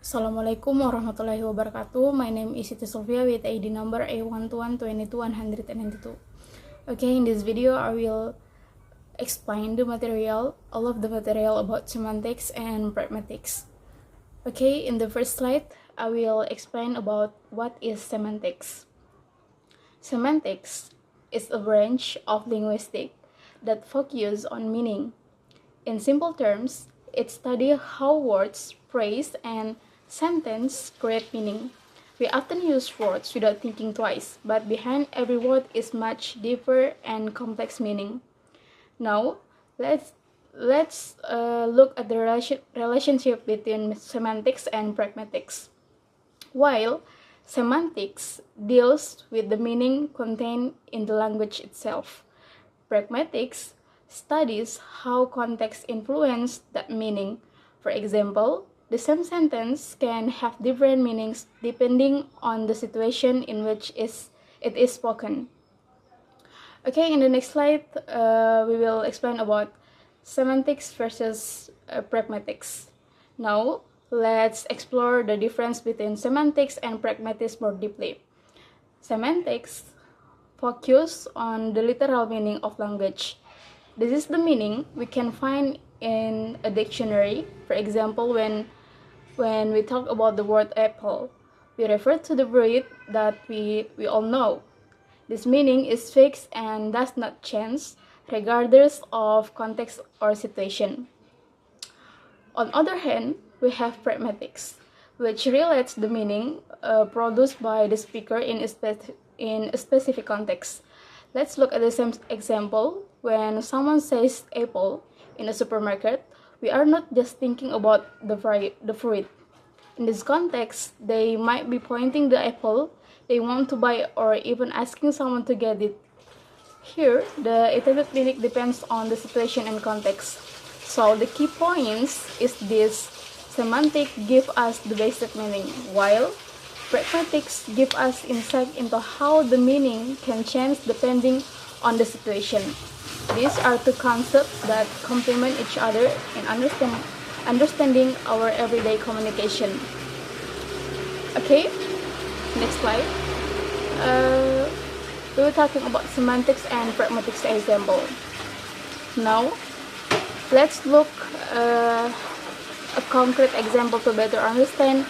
Assalamualaikum warahmatullahi wabarakatuh. My name is Siti Sulfia with ID number A12122192. Okay, in this video I will explain all of the material about semantics and pragmatics. Okay, in the first slide I will explain about what is semantics. Semantics is a branch of linguistics that focuses on meaning. In simple terms, it studies how words, phrase, and sentence create meaning. We often use words without thinking twice, but behind every word is much deeper and complex meaning. Now, let's look at the relationship between semantics and pragmatics. While semantics deals with the meaning contained in the language itself, pragmatics studies how context influences that meaning. For example, the same sentence can have different meanings depending on the situation in which it is spoken. Okay, in the next slide, we will explain about semantics versus pragmatics. Now, let's explore the difference between semantics and pragmatics more deeply. Semantics focus on the literal meaning of language. This is the meaning we can find in a dictionary. For example, when we talk about the word apple, we refer to the breed that we all know. This meaning is fixed and does not change regardless of context or situation. On the other hand, we have pragmatics, which relates the meaning produced by the speaker in a specific context. Let's look at the same example. When someone says apple in a supermarket, we are not just thinking about the fruit. In this context, they might be pointing the apple they want to buy or even asking someone to get it. Here, the intended meaning depends on the situation and context. So the key points is this: semantics give us the basic meaning, while pragmatics give us insight into how the meaning can change depending on the situation. These are two concepts that complement each other in understanding our everyday communication. Okay, next slide. We were talking about semantics and pragmatics example. Now, let's look a concrete example to better understand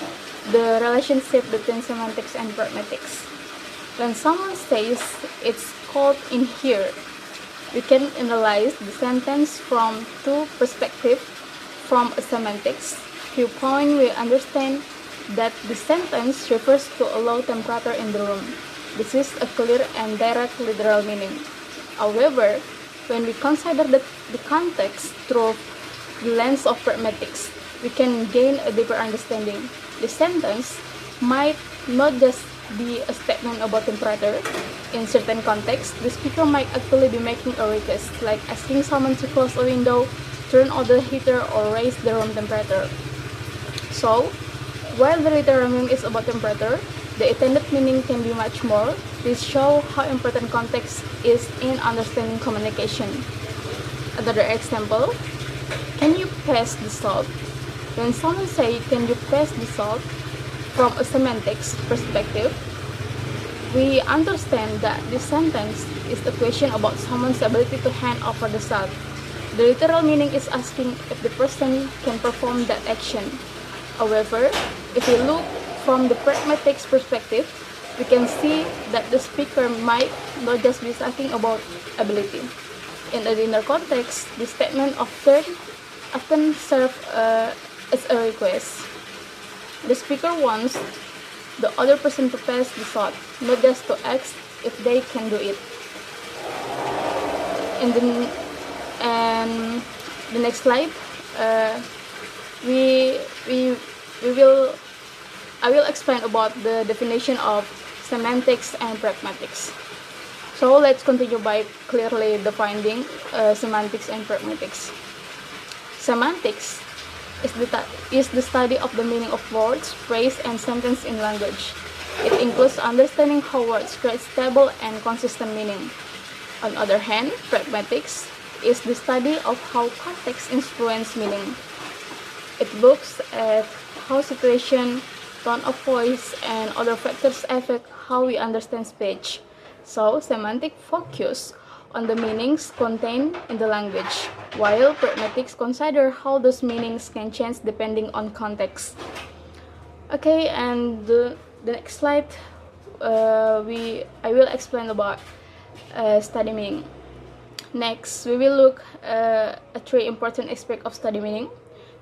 the relationship between semantics and pragmatics. When someone says it's cold in here, we can analyze the sentence from two perspectives. From a semantics viewpoint, we understand that the sentence refers to a low temperature in the room. This is a clear and direct literal meaning. However, when we consider the context through the lens of pragmatics, we can gain a deeper understanding. The sentence might not just be a statement about temperature. In certain contexts, the speaker might actually be making a request, like asking someone to close a window, turn on the heater, or raise the room temperature. So, while the literal meaning is about temperature, the intended meaning can be much more. This shows how important context is in understanding communication. Another example: can you pass the salt? When someone says, "Can you pass the salt?" from a semantics perspective, we understand that this sentence is a question about someone's ability to hand over the salt. The literal meaning is asking if the person can perform that action. However, if we look from the pragmatics perspective, we can see that the speaker might not just be asking about ability. In the inner context, the statement often serves as a request. The speaker wants the other person to pass the salt, not just to ask if they can do it. And the next slide, I will explain about the definition of semantics and pragmatics. So let's continue by clearly defining semantics and pragmatics. Semantics is the study of the meaning of words, phrase, and sentence in language. It includes understanding how words create stable and consistent meaning. On the other hand, pragmatics is the study of how context influences meaning. It looks at how situation, tone of voice, and other factors affect how we understand speech. So, semantic focus on the meanings contained in the language, while pragmatics consider how those meanings can change depending on context. Okay, and the next slide, I will explain about study meaning. Next, we will look at three important aspects of study meaning.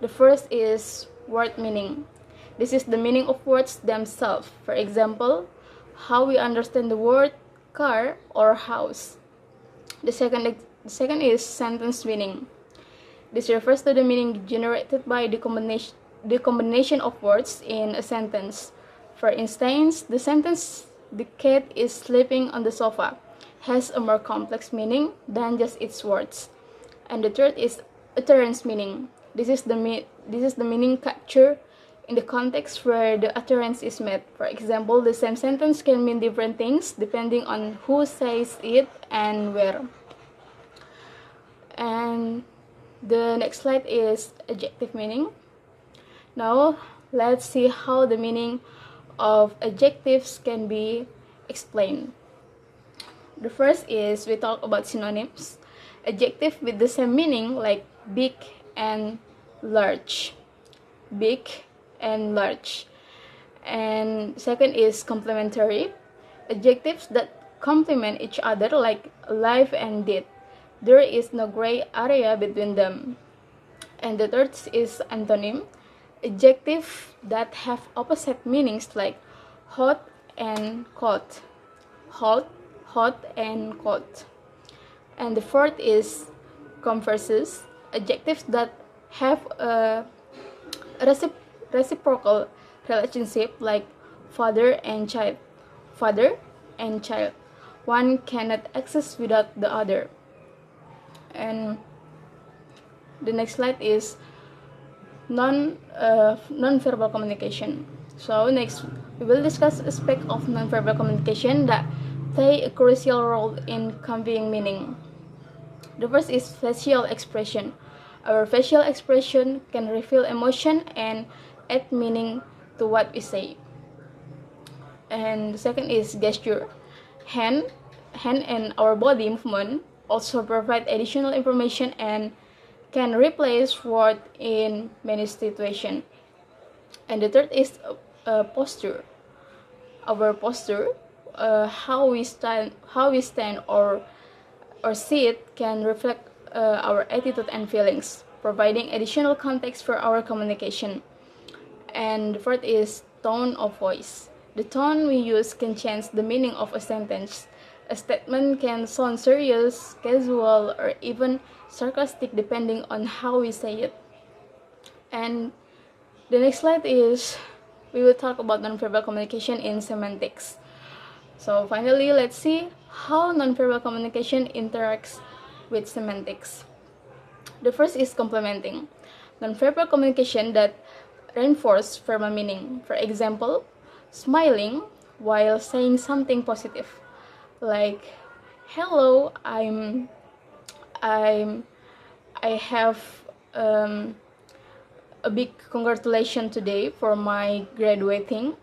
The first is word meaning. This is the meaning of words themselves. For example, how we understand the word car or house. The second is sentence meaning. This refers to the meaning generated by the combination of words in a sentence. For instance, the sentence "the cat is sleeping on the sofa" has a more complex meaning than just its words. And the third is utterance meaning. This is the meaning captured in the context where the utterance is made. For example, the same sentence can mean different things depending on who says it and where. And the next slide is adjective meaning. Now, let's see how the meaning of adjectives can be explained. The first is we talk about synonyms. Adjective with the same meaning like big and large. Big and large. And second is complementary. Adjectives that complement each other like alive and dead. There is no gray area between them. And the third is antonym. Adjectives that have opposite meanings like hot and cold. Hot and cold. And the fourth is converses. Adjectives that have a reciprocal relationship like father and child. Father and child. One cannot exist without the other. And the next slide is non-verbal communication. So next, we will discuss aspects of non-verbal communication that play a crucial role in conveying meaning. The first is facial expression. Our facial expression can reveal emotion and add meaning to what we say. And the second is gesture. Hand and our body movement also provide additional information and can replace word in many situations. And the third is posture. Our posture, how we stand or sit, can reflect our attitude and feelings, providing additional context for our communication. And the fourth is tone of voice. The tone we use can change the meaning of a sentence. A statement can sound serious, casual, or even sarcastic depending on how we say it. And the next slide is we will talk about nonverbal communication in semantics. So finally, let's see how nonverbal communication interacts with semantics. The first is complementing. Nonverbal communication that reinforces verbal meaning. For example, smiling while saying something positive, like "Hello, I have a big congratulations today for my graduating,"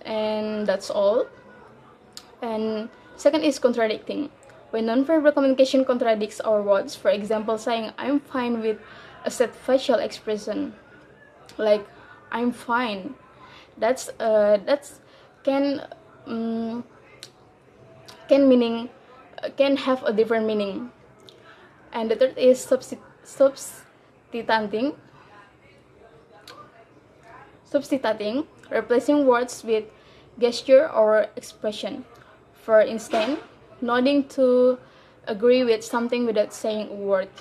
and that's all. And second is contradicting. When nonverbal communication contradicts our words, for example, saying "I'm fine" with a set facial expression, like "I'm fine," that's can have a different meaning. And the third is substituting, replacing words with gesture or expression. For instance, nodding to agree with something without saying a word.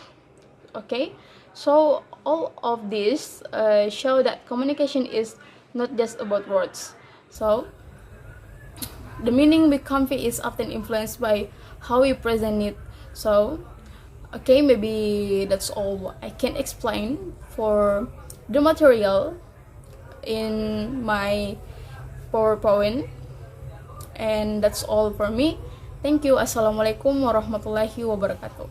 Okay, so all of this show that communication is not just about words. So the meaning we convey is often influenced by how we present it. So okay, maybe that's all I can explain for the material in my PowerPoint. And that's all for me. Thank you. Assalamualaikum warahmatullahi wabarakatuh.